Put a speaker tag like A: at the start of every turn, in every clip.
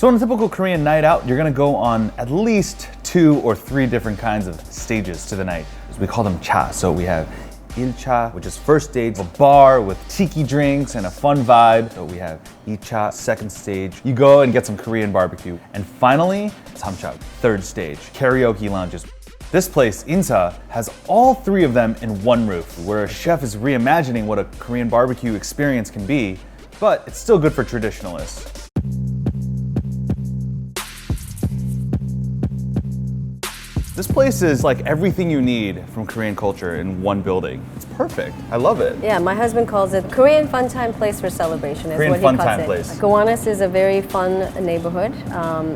A: So on a typical Korean night out, you're gonna go on at least 2 or 3 different kinds of stages to the night. We call them cha. So we have ilcha, which is first stage, a bar with tiki drinks and a fun vibe. So we have icha, second stage. You go and get some Korean barbecue. And finally, samcha, third stage, karaoke lounges. This place, Insa, has all 3 of them in one roof, where a chef is reimagining what a Korean barbecue experience can be, but it's still good for traditionalists. This place is like everything you need from Korean culture in one building. It's perfect. I love it.
B: Yeah, my husband calls it Korean fun time place for celebration. Is
A: Korean
B: what he
A: fun
B: calls
A: time
B: it.
A: place.
B: Gowanus is a very fun neighborhood.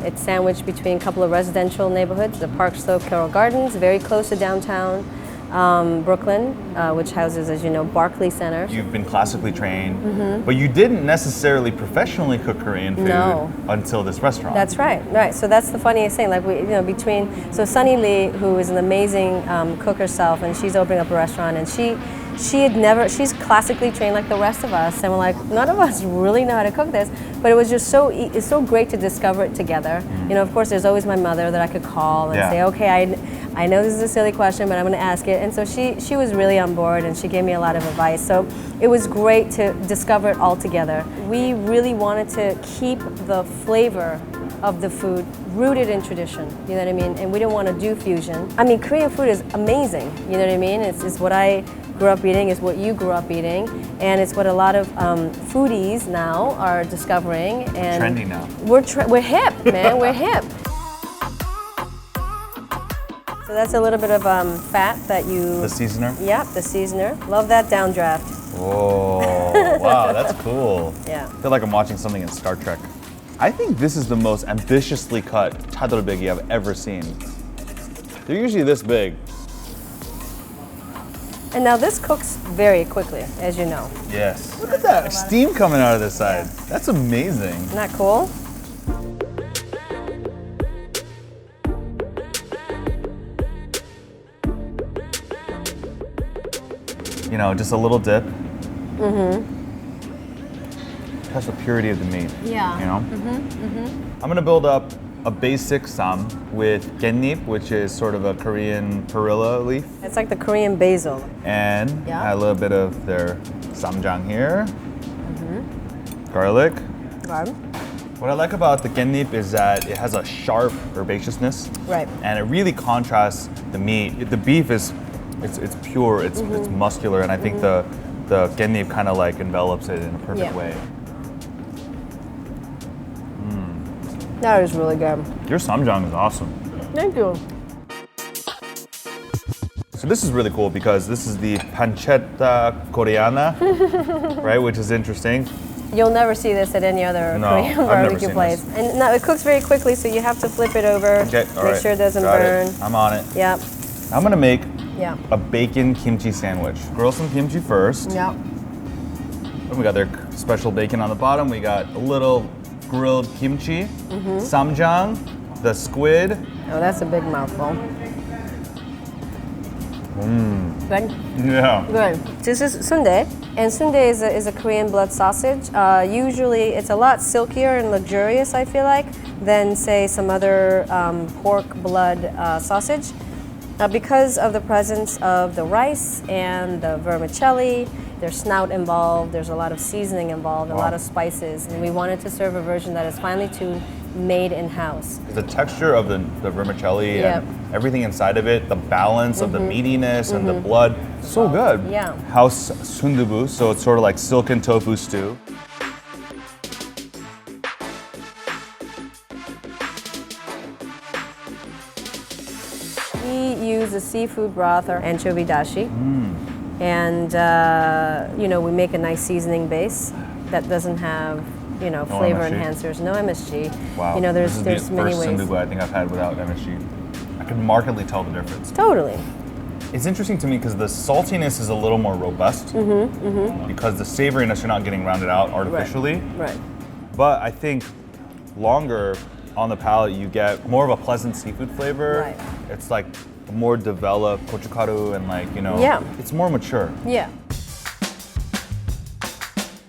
B: It's sandwiched between a couple of residential neighborhoods, the Park Slope Carroll Gardens, very close to downtown Brooklyn, which houses, as you know, Barclay Center.
A: You've been classically trained, but you didn't necessarily professionally cook Korean food until this restaurant.
B: That's right, right. So that's the funniest thing. Like so Sunny Lee, who is an amazing cook herself, and she's opening up a restaurant, and she's classically trained like the rest of us, and we're like, none of us really know how to cook this, but it was just it's so great to discover it together. You know, of course, there's always my mother that I could call and say, okay, I know this is a silly question, but I'm going to ask it. And so she was really on board, and she gave me a lot of advice. So it was great to discover it all together. We really wanted to keep the flavor of the food rooted in tradition, you know what I mean? And we didn't want to do fusion. I mean, Korean food is amazing, you know what I mean? It's what I grew up eating, it's what you grew up eating, and it's what a lot of foodies now are discovering. And
A: trendy now.
B: We're hip, man, we're hip. So that's a little bit of fat that you...
A: The seasoner?
B: Yep, the seasoner. Love that downdraft.
A: Oh, wow, that's cool.
B: Yeah.
A: I feel like I'm watching something in Star Trek. I think this is the most ambitiously cut chadolbegi I've ever seen. They're usually this big.
B: And now this cooks very quickly, as you know.
A: Yes. Look at that steam coming out of this side. That's amazing.
B: Isn't that cool?
A: You know, just a little dip. That's the purity of the meat.
B: Yeah.
A: You know? I'm gonna build up a basic sam with gendnip, which is sort of a Korean perilla leaf.
B: It's like the Korean basil.
A: And add a little bit of their samjang here. Garlic. What I like about the gendnip is that it has a sharp herbaceousness.
B: Right.
A: And it really contrasts the meat. The beef is it's pure, it's muscular, and I think the gendnip kind of like envelops it in a perfect way.
B: That is really good.
A: Your samjang is awesome.
B: Thank you.
A: So this is really cool because this is the pancetta coreana, right? Which is interesting.
B: You'll never see this at any other Korean barbecue place. And no, it cooks very quickly, so you have to flip it over.
A: Okay, all right.
B: Make sure it doesn't burn.
A: I'm on it.
B: Yep.
A: I'm gonna make a bacon kimchi sandwich. Grill some kimchi first.
B: Yep.
A: And we got their special bacon on the bottom. We got a little grilled kimchi, samjang, the squid.
B: Oh, that's a big mouthful. Good?
A: Yeah.
B: Good. This is sundae, and sundae is a Korean blood sausage. Usually it's a lot silkier and luxurious, I feel like, than, say, some other pork blood sausage. Because of the presence of the rice and the vermicelli, there's snout involved, there's a lot of seasoning involved, a lot of spices, and we wanted to serve a version that is finely tuned, made in-house.
A: The texture of the vermicelli and everything inside of it, the balance of the meatiness and the blood, so good.
B: Yeah.
A: House sundubu, so it's sort of like silken tofu stew.
B: We use a seafood broth or anchovy dashi. And, you know, we make a nice seasoning base that doesn't have, you know, flavor enhancers, no MSG.
A: Wow.
B: You know, there's
A: this is the
B: many
A: first
B: ways.
A: sundubu I think I've had without MSG. I can markedly tell the difference.
B: Totally.
A: It's interesting to me because the saltiness is a little more robust because the savoriness you're not getting rounded out artificially.
B: Right.
A: But I think longer on the palate you get more of a pleasant seafood flavor.
B: Right.
A: It's like more developed gochugaru and like, you know, it's more mature.
B: Yeah.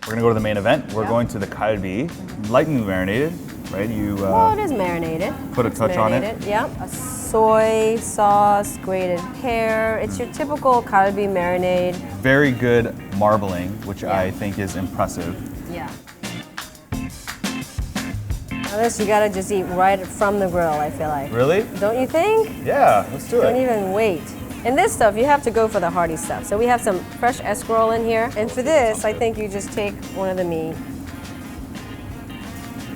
A: We're gonna go to the main event. We're going to the kalbi, lightly marinated, right? You
B: Well, it is marinated.
A: put a
B: It's
A: touch on it.
B: marinated, yep. A soy sauce, grated pear. It's your typical kalbi marinade.
A: Very good marbling, which
B: Yeah.
A: I think is impressive.
B: Yeah. Now this you gotta just eat right from the grill, I feel like.
A: Really?
B: Don't you think?
A: Yeah, let's do
B: Don't
A: it.
B: even wait. And this stuff, you have to go for the hearty stuff. So we have some fresh escarole in here. And for this, I think you just take one of the meat.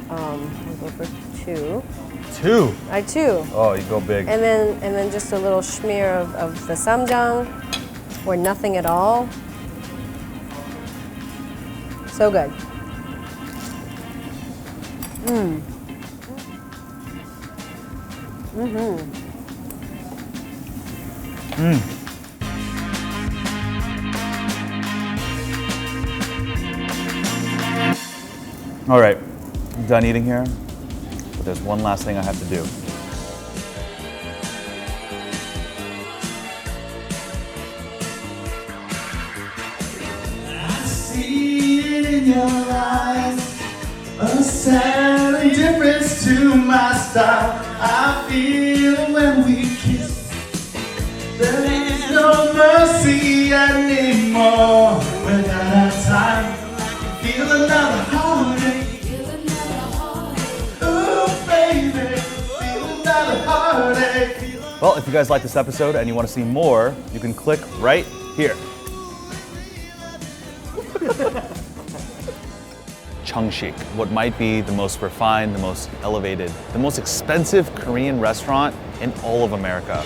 B: We'll go for 2.
A: 2.
B: I 2.
A: Oh, you go big.
B: And then just a little smear of the samjang, or nothing at all. So good.
A: All right, I'm done eating here, but there's one last thing I have to do.
C: I see it in your eyes, a sad indifference to my style. I feel when we kiss, there is no mercy anymore. Without our time, feel another heartache. Ooh, baby, feel another heartache.
A: Well, if you guys like this episode and you want to see more, you can click right here. Chungshik, what might be the most refined, the most elevated, the most expensive Korean restaurant in all of America.